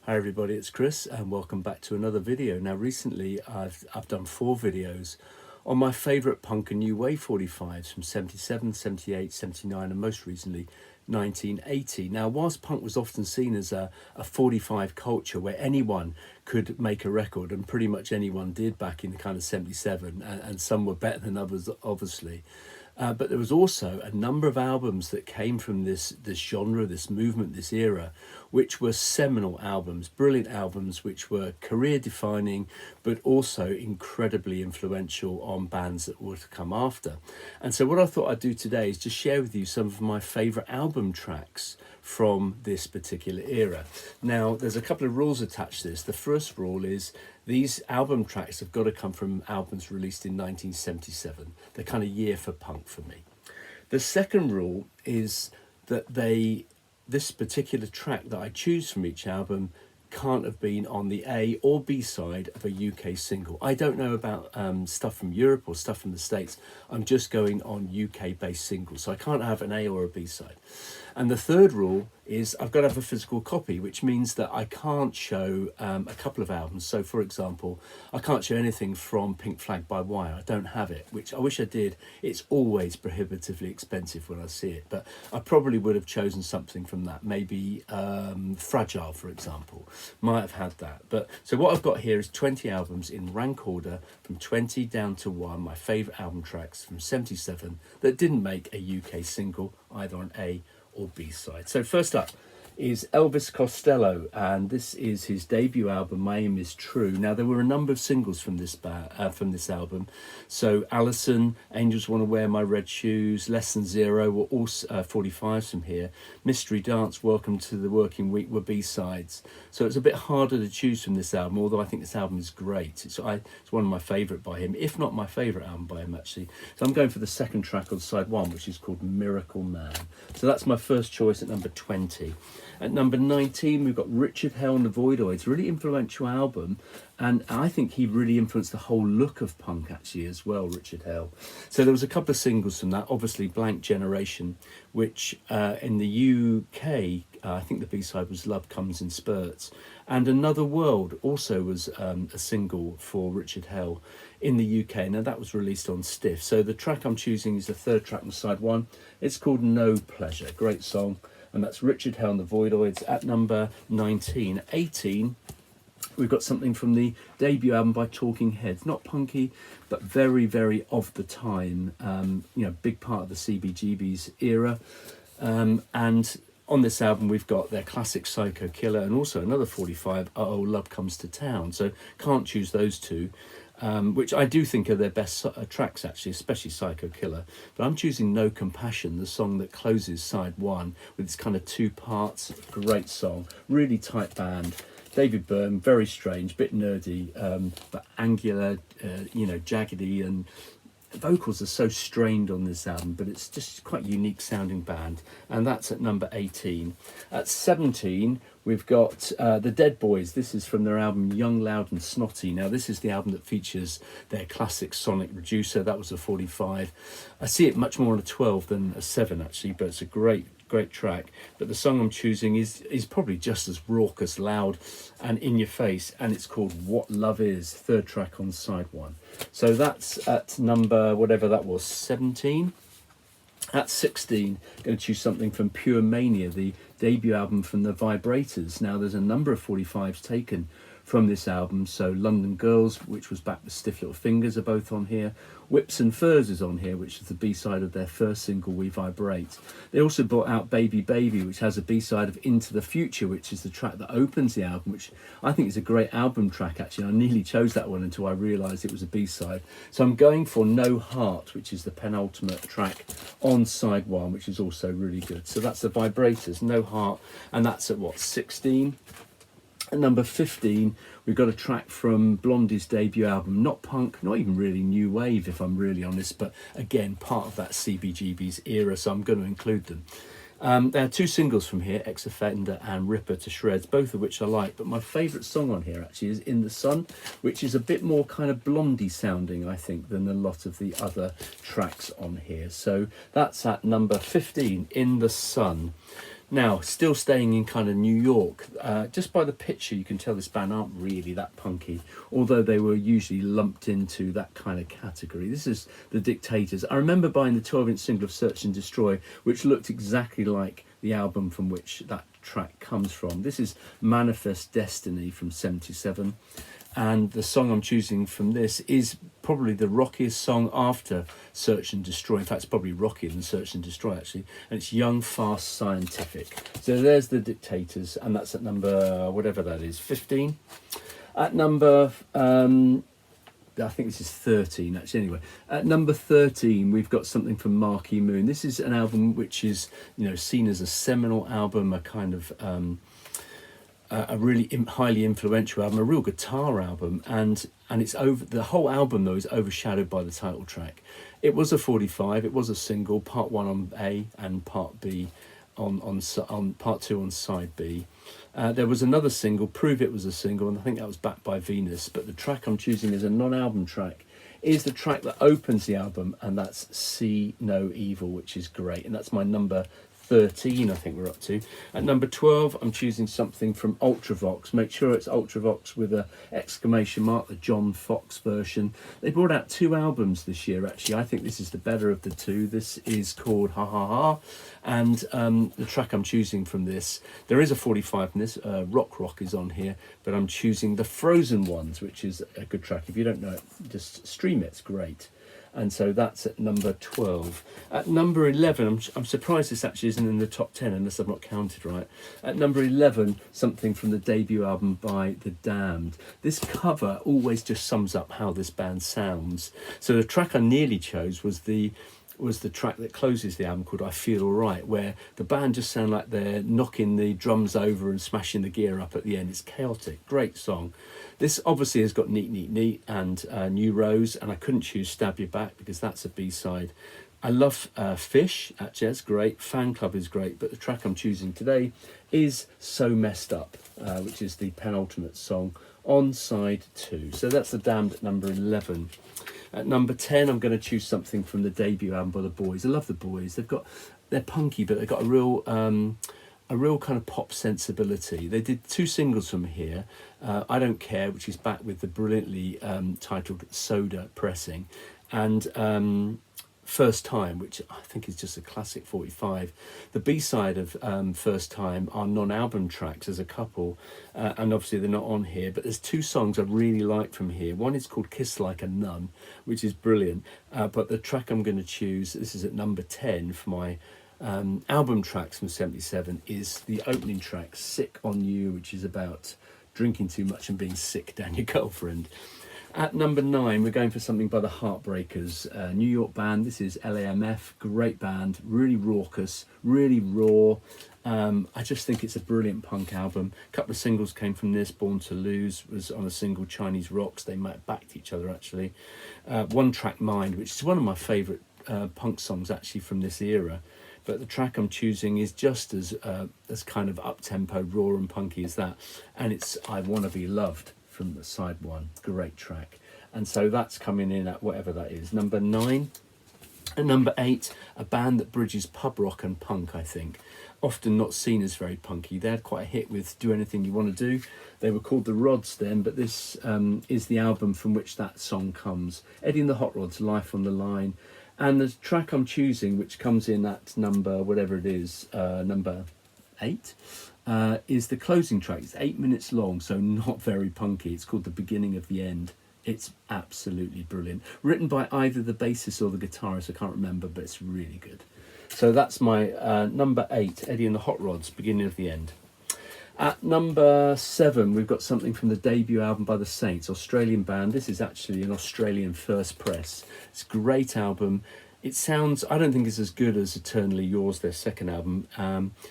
Hi everybody, it's Chris and welcome back to another video. Now recently I've done 4 videos on my favourite punk and new wave 45s from 77, 78, 79 and most recently 1980. Now whilst punk was often seen as a 45 culture where anyone could make a record, and pretty much anyone did back in kind of 77, and some were better than others obviously, but there was also a number of albums that came from this genre, this movement, this era, which were seminal albums, brilliant albums, which were career defining, but also incredibly influential on bands that would come after. And so what I thought I'd do today is just share with you some of my favourite album tracks from this particular era. Now, there's a couple of rules attached to this. The first rule is these album tracks have got to come from albums released in 1977, the kind of year for punk for me. The second rule is that this particular track that I choose from each album can't have been on the A or B side of a UK single. I don't know about stuff from Europe or stuff from the States. I'm just going on UK based singles, so I can't have an A or a B side. And the third rule is I've got to have a physical copy, which means that I can't show a couple of albums. So for example, I can't show anything from Pink Flag by Wire. I don't have it, which I wish I did. It's always prohibitively expensive when I see it, but I probably would have chosen something from that. Maybe Fragile, for example, might have had that. But so what I've got here is 20 albums in rank order from 20 down to 1, my favourite album tracks from 77 that didn't make a UK single, either on A or B side. So first up is Elvis Costello, and this is his debut album, My Aim Is True. Now there were a number of singles from this album. So Allison, Angels Want to Wear My Red Shoes, Less Than Zero were all 45s from here. Mystery Dance, Welcome to the Working Week were B-sides. So it's a bit harder to choose from this album, although I think this album is great. It's one of my favourite by him, if not my favourite album by him actually. So I'm going for the second track on side 1, which is called Miracle Man. So that's my first choice at number 20. At number 19, we've got Richard Hell and the Voidoids, really influential album, and I think he really influenced the whole look of punk actually as well, Richard Hell. So there was a couple of singles from that, obviously Blank Generation, which in the UK, I think the B-side was Love Comes in Spurts, and Another World also was a single for Richard Hell in the UK. Now that was released on Stiff. So the track I'm choosing is the third track on side 1. It's called No Pleasure, great song. And that's Richard Hell and the Voidoids at number 19. 18, we've got something from the debut album by Talking Heads. Not punky, but very, very of the time. Big part of the CBGB's era. And on this album, we've got their classic Psycho Killer and also another 45, Oh Love Comes to Town. So can't choose those two. Which I do think are their best tracks actually, especially Psycho Killer. But I'm choosing No Compassion, the song that closes side 1 with its kind of 2 parts. Great song, really tight band. David Byrne, very strange, bit nerdy, but angular, jaggedy, and vocals are so strained on this album, but it's just quite unique sounding band. And that's at number 18. At 17, we've got the Dead Boys. This is from their album Young, Loud and Snotty. Now this is the album that features their classic Sonic Reducer. That was a 45. I see it much more on a 12 than a 7 actually, but it's a great track. But the song I'm choosing is probably just as raucous, loud and in your face, and it's called What Love Is, third track on side 1. So that's at number whatever that was, 17. At 16, I'm going to choose something from Pure Mania, the debut album from the Vibrators. Now there's a number of 45s taken from this album. So London Girls, which was back with Stiff Little Fingers, are both on here. Whips and Furs is on here, which is the B-side of their first single, We Vibrate. They also brought out Baby Baby, which has a B-side of Into the Future, which is the track that opens the album, which I think is a great album track actually. I nearly chose that one until I realised it was a B-side. So I'm going for No Heart, which is the penultimate track on side 1, which is also really good. So that's the Vibrators, No Heart, and that's at what, 16? At number 15, we've got a track from Blondie's debut album, not punk, not even really new wave if I'm really honest, but again, part of that CBGB's era, so I'm going to include them. There are 2 singles from here, Ex-Offender and Ripper to Shreds, both of which I like, but my favourite song on here actually is In the Sun, which is a bit more kind of Blondie sounding, I think, than a lot of the other tracks on here. So that's at number 15, In the Sun. Now, still staying in kind of New York, just by the picture you can tell this band aren't really that punky, although they were usually lumped into that kind of category. This is the Dictators. I remember buying the 12-inch single of Search and Destroy, which looked exactly like the album from which that track comes from. This is Manifest Destiny from 77. And the song I'm choosing from this is probably the rockiest song after Search and Destroy. In fact, it's probably rockier than Search and Destroy, actually. And it's Young, Fast, Scientific. So there's the Dictators, and that's at number, whatever that is, 15. At number, I think this is 13, actually, anyway. At number 13, we've got something from Marquee Moon. This is an album which is, seen as a seminal album, a kind of... a really highly influential album, a real guitar album, and it's over. The whole album though is overshadowed by the title track. It was a 45. It was a single, part 1 on A and part B on part 2 on side B. There was another single, Prove It was a single, and I think that was backed by Venus. But the track I'm choosing as a non-album track is the track that opens the album, and that's See No Evil, which is great, and that's my number 13, I think we're up to. At number 12, I'm choosing something from Ultravox. Make sure it's Ultravox with a exclamation mark, the John Fox version. They brought out 2 albums this year, actually. I think this is the better of the 2. This is called Ha Ha Ha, and the track I'm choosing from this, there is a 45 in this, Rock is on here, but I'm choosing the Frozen Ones, which is a good track. If you don't know it, just stream it, it's great. And so that's at number 12. At number 11, I'm surprised this actually isn't in the top 10 unless I've not counted right. At number 11, something from the debut album by The Damned. This cover always just sums up how this band sounds. So the track I nearly chose was the track that closes the album called I Feel Alright, where the band just sound like they're knocking the drums over and smashing the gear up at the end. It's chaotic, great song. This obviously has got Neat Neat Neat and New Rose, and I couldn't choose Stab You Back because that's a B-side. I love Fish, actually that's great, Fan Club is great, but the track I'm choosing today is So Messed Up, which is the penultimate song on side 2. So that's The Damned at number 11. At number 10, I'm going to choose something from the debut album by the Boys. I love the Boys. They're punky, but they've got a real kind of pop sensibility. They did 2 singles from here. I Don't Care, which is back with the brilliantly titled Soda pressing, and First Time, which I think is just a classic 45. The B-side of First Time are non-album tracks as a couple, and obviously they're not on here, but there's 2 songs I really like from here. One is called Kiss Like a Nun, which is brilliant, but the track I'm going to choose, this is at number 10 for my album tracks from 77, is the opening track, Sick on You, which is about drinking too much and being sick down your girlfriend. At number 9, we're going for something by the Heartbreakers, New York band. This is LAMF, great band, really raucous, really raw. I just think it's a brilliant punk album. A couple of singles came from this. Born to Lose was on a single, Chinese Rocks. They backed each other, actually. One Track Mind, which is one of my favourite punk songs, actually, from this era. But the track I'm choosing is just as kind of up-tempo, raw and punky as that. And it's I Wanna Be Loved from the side 1. Great track. And so that's coming in at whatever that is. Number 9. At number 8, a band that bridges pub rock and punk, I think. Often not seen as very punky. They had quite a hit with Do Anything You Want to Do. They were called the Rods then, but this is the album from which that song comes. Eddie and the Hot Rods, Life on the Line. And the track I'm choosing, which comes in at number, whatever it is, number 8, is the closing track. It's 8 minutes long, so not very punky. It's called The Beginning of the End. It's absolutely brilliant. Written by either the bassist or the guitarist, I can't remember, but it's really good. So that's my number 8, Eddie and the Hot Rods, Beginning of the End. At number 7, we've got something from the debut album by the Saints, Australian band. This is actually an Australian first press. It's a great album. It sounds, I don't think it's as good as Eternally Yours, their second album.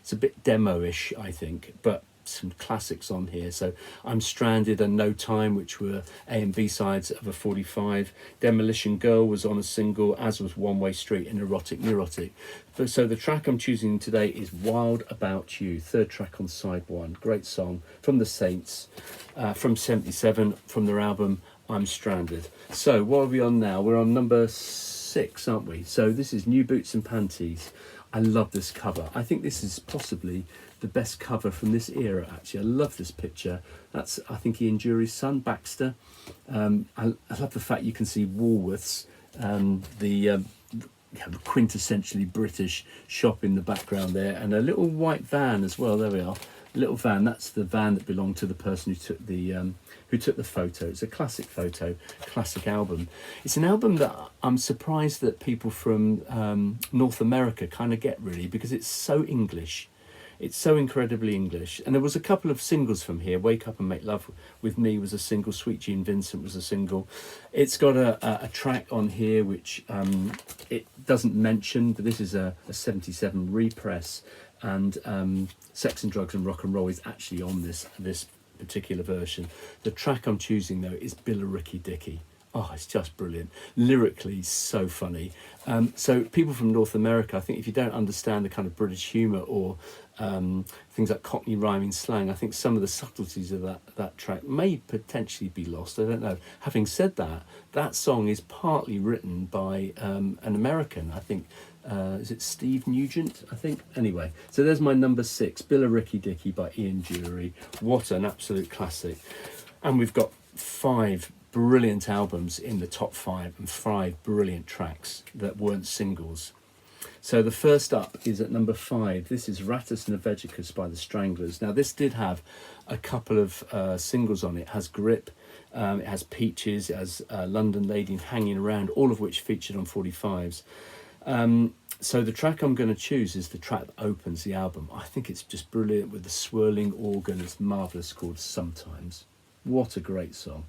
It's a bit demo-ish, I think, but some classics on here. So I'm Stranded and No Time, which were A and B sides of a 45. Demolition Girl was on a single, as was One Way Street and Erotic Neurotic. So the track I'm choosing today is Wild About You, third track on side 1. Great song from the Saints, from 77, from their album I'm Stranded. So what are we on now? We're on number 6, aren't we? So this is New Boots and Panties. I love this cover. I think this is possibly the best cover from this era, actually. I love this picture. That's, I think, Ian Dury's son, Baxter. I love the fact you can see Woolworths, the quintessentially British shop in the background there, and a little white van as well. There we are, a little van. That's the van that belonged to the person who took the photo. It's a classic photo, classic album. It's an album that I'm surprised that people from North America kind of get, really, because it's so English. It's so incredibly English. And there was a couple of singles from here. Wake Up and Make Love With Me was a single. Sweet Gene Vincent was a single. It's got a track on here which it doesn't mention, but this is a 77 repress. And Sex and Drugs and Rock and Roll is actually on this particular version. The track I'm choosing, though, is Billericay Dicky. Oh, it's just brilliant. Lyrically, so funny. So people from North America, I think if you don't understand the kind of British humour or things like Cockney rhyming slang, I think some of the subtleties of that track may potentially be lost. I don't know. Having said that, that song is partly written by an American, I think. Is it Steve Nugent, I think? Anyway, so there's my number 6, Billericay Dicky by Ian Dury. What an absolute classic. And we've got 5 brilliant albums in the top 5 and 5 brilliant tracks that weren't singles. So the first up is at number 5. This is Rattus Nevegicus by the Stranglers. Now this did have a couple of singles on it. It has Grip, it has Peaches, it has London Lady and Hanging Around, all of which featured on 45s. So the track I'm going to choose is the track that opens the album. I think it's just brilliant with the swirling organ. It's marvellous, called Sometimes. What a great song.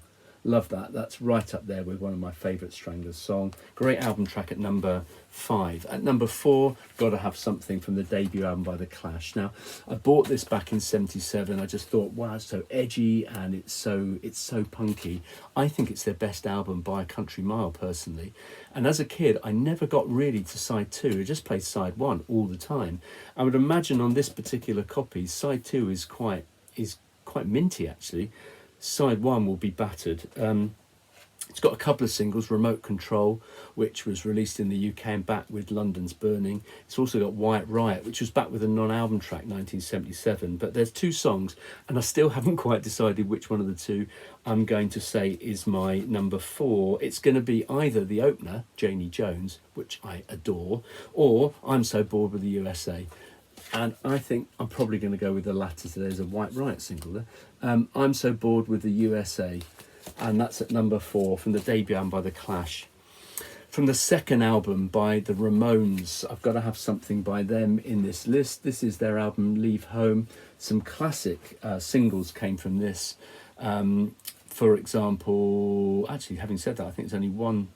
Love that. That's right up there with one of my favourite Stranglers song. Great album track at number 5. At number 4, got to have something from the debut album by The Clash. Now, I bought this back in '77. I just thought, wow, it's so edgy and it's so punky. I think it's their best album by a country mile, personally. And as a kid, I never got really to side 2. I just played side 1 all the time. I would imagine on this particular copy, side 2 is quite minty, actually. Side 1 will be battered. It's got a couple of singles, Remote Control, which was released in the UK and back with London's Burning. It's also got White Riot, which was back with a non-album track, 1977. But there's 2 songs, and I still haven't quite decided which one of the 2 I'm going to say is my number 4. It's going to be either the opener, Janie Jones, which I adore, or I'm So Bored with the USA. And I think I'm probably going to go with the latter. So there's a White Riot single there. I'm So Bored with the USA. And that's at number 4 from the debut album by The Clash. From the second album by the Ramones, I've got to have something by them in this list. This is their album Leave Home. Some classic singles came from this. For example, actually, having said that, I think there's only one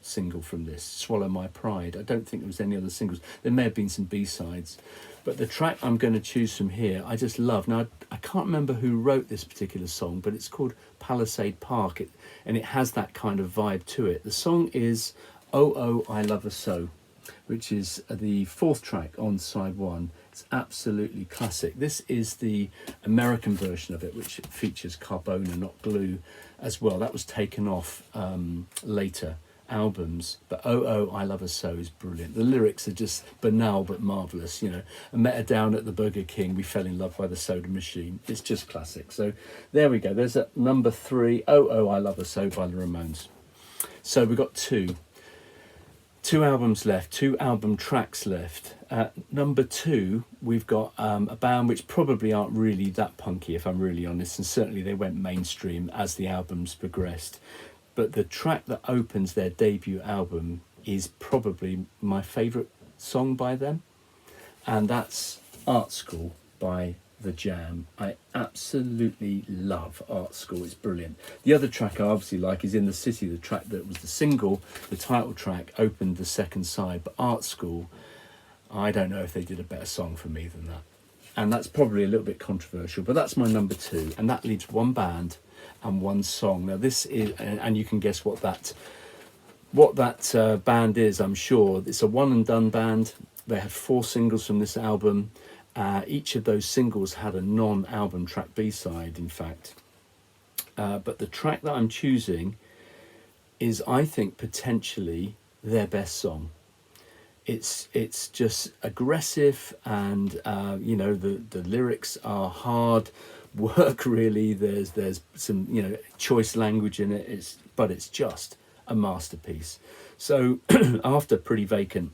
single from this, Swallow My Pride. I don't think there was any other singles. There may have been some B-sides. But the track I'm going to choose from here, I just love. Now, I can't remember who wrote this particular song, but it's called Palisade Park, and it has that kind of vibe to it. The song is Oh, Oh, I Love Her So, which is the 4th track on side 1. It's absolutely classic. This is the American version of it, which features Carbona, not glue, as well. That was taken off later albums, but Oh Oh I Love Her So is brilliant. The lyrics are just banal but marvellous. You know, I met her down at the Burger King, we fell in love by the soda machine. It's just classic. So there we go. There's at number 3, Oh Oh I Love Her So by the Ramones. So we've got two albums left, 2 album tracks left. At number 2, we've got a band which probably aren't really that punky, if I'm really honest, and certainly they went mainstream as the albums progressed. But the track that opens their debut album is probably my favourite song by them, and that's Art School by The Jam. I absolutely love Art School. It's brilliant. The other track I obviously like is In the City, the track that was the single, the title track, opened the second side. But Art School, I don't know if they did a better song for me than that. And that's probably a little bit controversial, but that's my number 2. And that leaves one band and one song. Now this is, and you can guess what that band is, I'm sure. It's a one and done band. They had 4 singles from this album. Each of those singles had a non-album track B-side, in fact. But the track that I'm choosing is, I think, potentially their best song. it's just aggressive, and you know, the lyrics are hard work really. There's some, you know, choice language in it. But it's just a masterpiece. So after Pretty Vacant,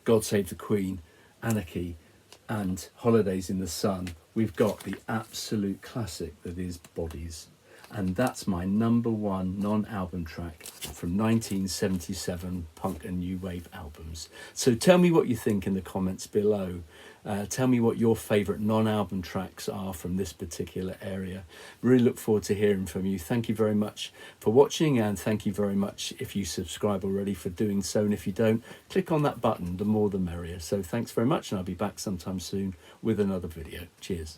God Save the Queen, Anarchy, and Holidays in the Sun, we've got the absolute classic that is Bodies. And that's my number one non-album track from 1977 punk and new wave albums. So tell me what you think in the comments below. Tell me what your favourite non-album tracks are from this particular area. Really look forward to hearing from you. Thank you very much for watching, and thank you very much if you subscribe already for doing so. And if you don't, click on that button, the more the merrier. So thanks very much, and I'll be back sometime soon with another video. Cheers.